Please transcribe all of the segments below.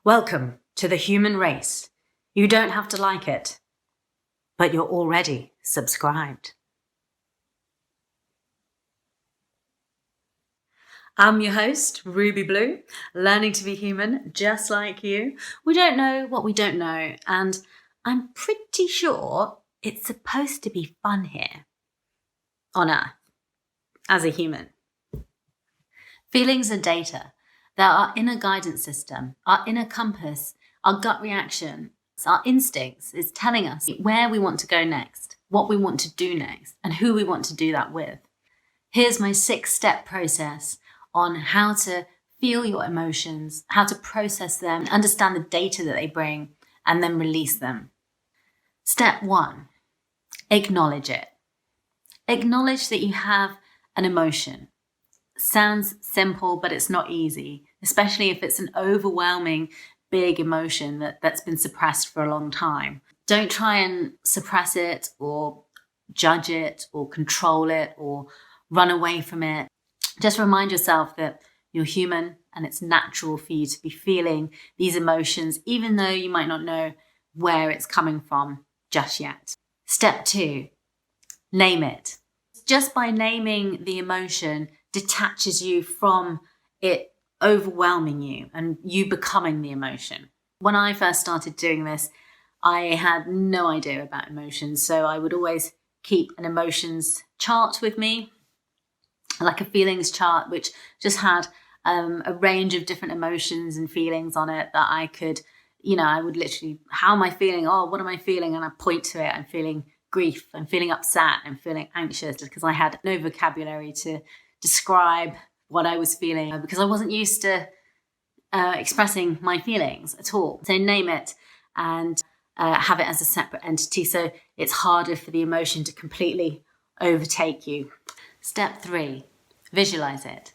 Welcome to the human race. You don't have to like it, but you're already subscribed. I'm your host, Ruby Blue, learning to be human just like you. We don't know what we don't know, and I'm pretty sure it's supposed to be fun here on Earth as a human. Feelings are data. They're our inner guidance system, our inner compass, our gut reaction, our instincts is telling us where we want to go next, what we want to do next, and who we want to do that with. Here's my 6-step process on how to feel your emotions, how to process them, understand the data that they bring, and then release them. Step 1, acknowledge it. Acknowledge that you have an emotion. Sounds simple, but it's not easy, especially if it's an overwhelming, big emotion that's been suppressed for a long time. Don't try and suppress it or judge it or control it or run away from it. Just remind yourself that you're human and it's natural for you to be feeling these emotions, even though you might not know where it's coming from just yet. Step 2, name it. Just by naming the emotion detaches you from it overwhelming you and you becoming the emotion. When I first started doing this, I had no idea about emotions. So I would always keep an emotions chart with me, like a feelings chart, which just had a range of different emotions and feelings on it that I could, I would literally, how am I feeling? Oh, what am I feeling? And I point to it. I'm feeling grief. I'm feeling upset. I'm feeling anxious, because I had no vocabulary to describe what I was feeling, because I wasn't used to expressing my feelings at all. So name it and have it as a separate entity, so it's harder for the emotion to completely overtake you. Step 3, visualize it.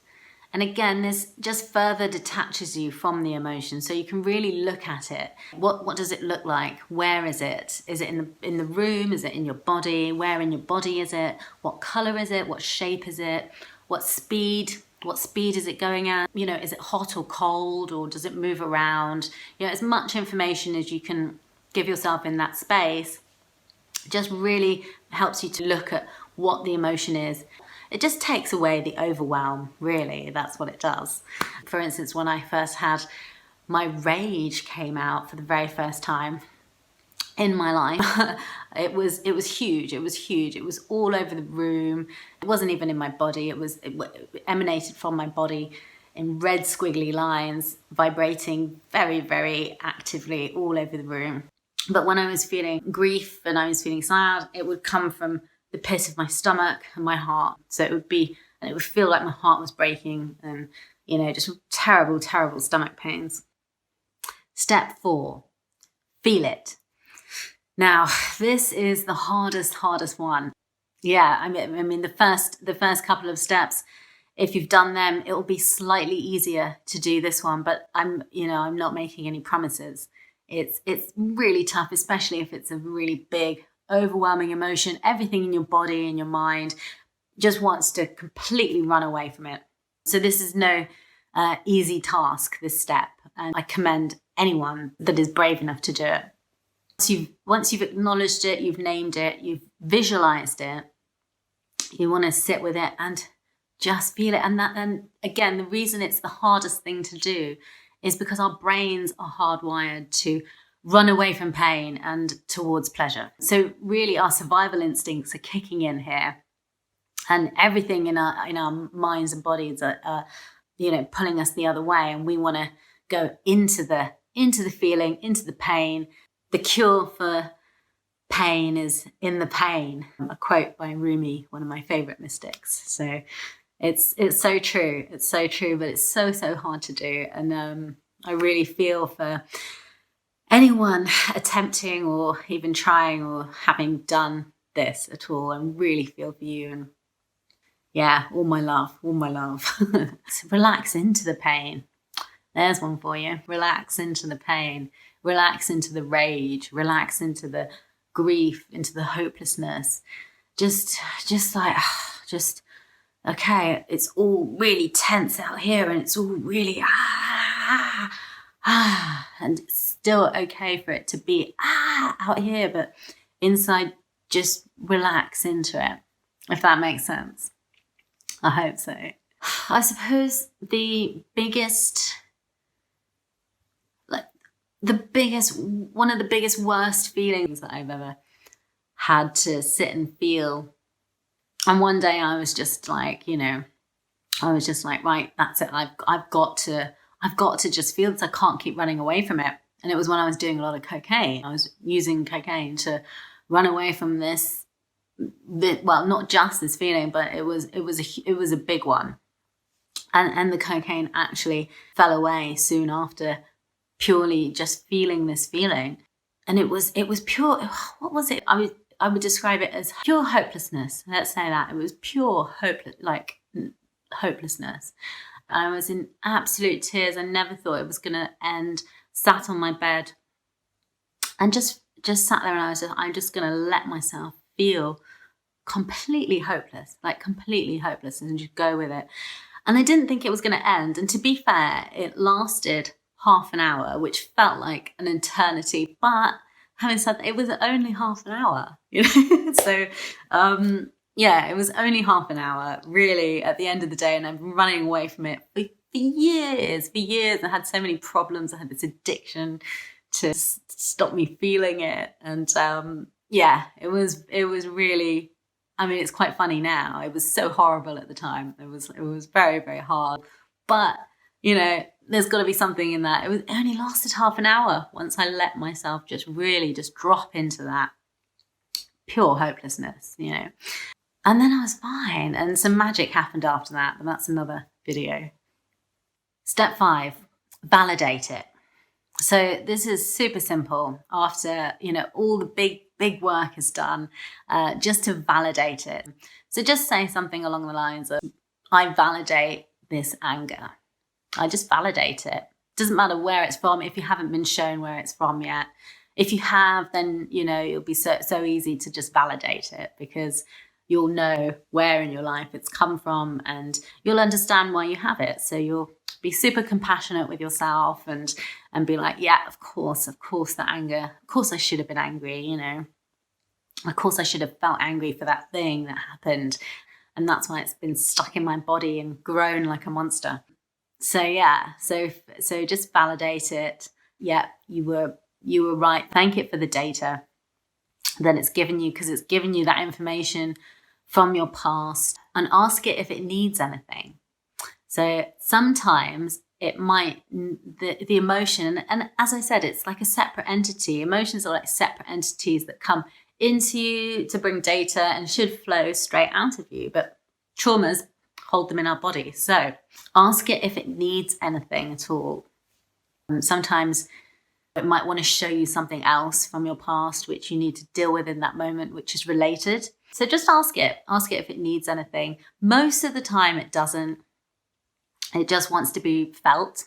And again, this just further detaches you from the emotion, so you can really look at it. What does it look like? Where is it? Is it in the room? Is it in your body? Where in your body is it? What color is it? What shape is it? What speed is it going at? Is it hot or cold, or does it move around? As much information as you can give yourself in that space just really helps you to look at what the emotion is. It just takes away the overwhelm, really. That's what it does. For instance, when I first had my rage came out for the very first time in my life, it was huge. It was huge. It was all over the room. It wasn't even in my body. It emanated from my body in red squiggly lines, vibrating very, very actively all over the room. But when I was feeling grief and I was feeling sad, it would come from the pit of my stomach and my heart. So it would feel like my heart was breaking, and, just terrible, terrible stomach pains. Step 4, feel it. Now, this is the hardest one. Yeah, I mean the first couple of steps, if you've done them, it will be slightly easier to do this one, but I'm not making any promises. It's really tough, especially if it's a really big, overwhelming emotion. Everything in your body and your mind just wants to completely run away from it. So this is no easy task, this step, and I commend anyone that is brave enough to do it. Once you've acknowledged it, you've named it, you've visualized it, you want to sit with it and just feel it. And again, the reason it's the hardest thing to do is because our brains are hardwired to run away from pain and towards pleasure. So really our survival instincts are kicking in here, and everything in our minds and bodies are pulling us the other way, and we want to go into the feeling, into the pain. The cure for pain is in the pain. A quote by Rumi, one of my favorite mystics. So it's so true. It's so true, but it's so hard to do. And I really feel for anyone attempting or even trying or having done this at all. I really feel for you. And yeah, all my love. So relax into the pain. There's one for you. Relax into the pain. Relax into the rage. Relax into the grief, into the hopelessness. Just okay, it's all really tense out here, and it's all really and it's still okay for it to be out here, but inside just relax into it, if that makes sense. I hope so. I suppose one of the biggest worst feelings that I've ever had to sit and feel. And one day I was just like, right, that's it. I've got to just feel this. I can't keep running away from it. And it was when I was doing a lot of cocaine. I was using cocaine to run away from this. Well, not just this feeling, but it was a big one. And the cocaine actually fell away soon after, purely just feeling this feeling. And it was pure. What was it? I would describe it as pure hopelessness. Let's say that. It was pure hopelessness. I was in absolute tears. I never thought it was going to end. Sat on my bed and just sat there, and I'm just going to let myself feel completely hopeless, and just go with it. And I didn't think it was going to end. And to be fair, it lasted half an hour, which felt like an eternity. But having said that, it was only half an hour, So, it was only half an hour, really, at the end of the day. And I've been running away from it for years. I had so many problems. I had this addiction to stop me feeling it. And it was really, it's quite funny now. It was so horrible at the time. It was very, very hard. But, there's got to be something in that. It only lasted half an hour once I let myself just really just drop into that pure hopelessness, And then I was fine. And some magic happened after that, but that's another video. Step 5, validate it. So this is super simple. After, all the big work is done, just to validate it. So just say something along the lines of, I validate this anger. I just validate it. Doesn't matter where it's from. If you haven't been shown where it's from yet, if you have, then, it'll be so easy to just validate it, because you'll know where in your life it's come from and you'll understand why you have it. So you'll be super compassionate with yourself and be like, yeah, of course, that anger, of course I should have been angry, of course I should have felt angry for that thing that happened. And that's why it's been stuck in my body and grown like a monster. So so just validate it. Yeah, you were right. Thank it for the data that it's given you, because it's given you that information from your past, and ask it if it needs anything. So sometimes it might, the emotion, and as I said, it's like a separate entity. Emotions are like separate entities that come into you to bring data and should flow straight out of you. But traumas hold them in our body. So ask it if it needs anything at all. Sometimes it might want to show you something else from your past, which you need to deal with in that moment, which is related. So just ask it if it needs anything. Most of the time it doesn't. It just wants to be felt.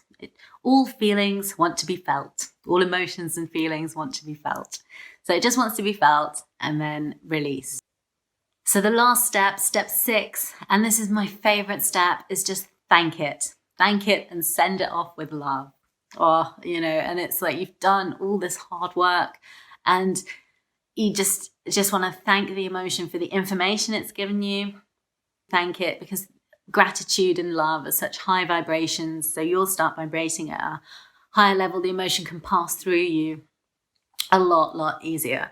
All feelings want to be felt. All emotions and feelings want to be felt. So it just wants to be felt and then release. So the last step, step 6, and this is my favorite step, is just thank it. Thank it and send it off with love. And it's like you've done all this hard work and you just want to thank the emotion for the information it's given you. Thank it, because gratitude and love are such high vibrations. So you'll start vibrating at a higher level. The emotion can pass through you a lot easier.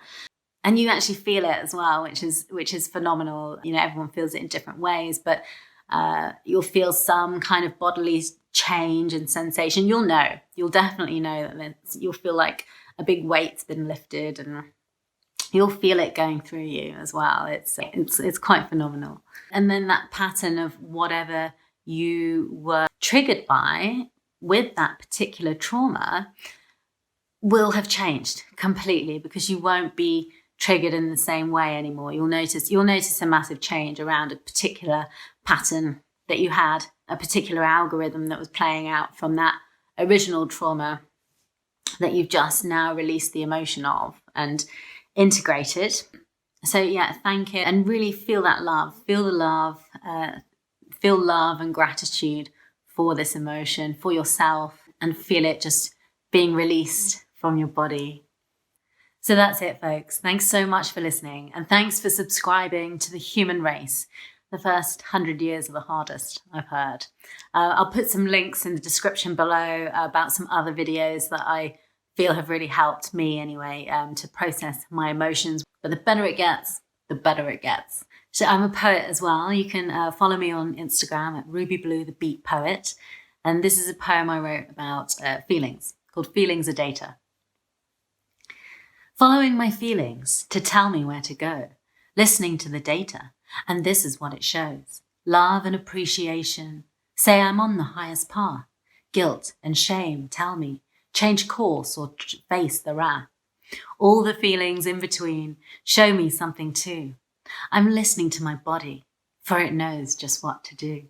And you actually feel it as well, which is phenomenal. Everyone feels it in different ways, but you'll feel some kind of bodily change and sensation. You'll definitely know that you'll feel like a big weight's been lifted, and you'll feel it going through you as well. It's quite phenomenal. And then that pattern of whatever you were triggered by with that particular trauma will have changed completely, because you won't be triggered in the same way anymore. You'll notice a massive change around a particular pattern that you had, a particular algorithm that was playing out from that original trauma that you've just now released the emotion of and integrated. So thank it and really feel that love. Feel the love. Feel love and gratitude for this emotion, for yourself, and feel it just being released from your body. So that's it, folks. Thanks so much for listening, and thanks for subscribing to The Human Race. The first 100 years are the hardest, I've heard. I'll put some links in the description below about some other videos that I feel have really helped me anyway to process my emotions. But the better it gets, the better it gets. So I'm a poet as well. You can follow me on Instagram at RubyBlue the Beat Poet. And this is a poem I wrote about feelings, called Feelings Are Data. Following my feelings to tell me where to go, listening to the data, and this is what it shows. Love and appreciation say I'm on the highest path. Guilt and shame tell me change course or face the wrath. All the feelings in between show me something too. I'm listening to my body, for it knows just what to do.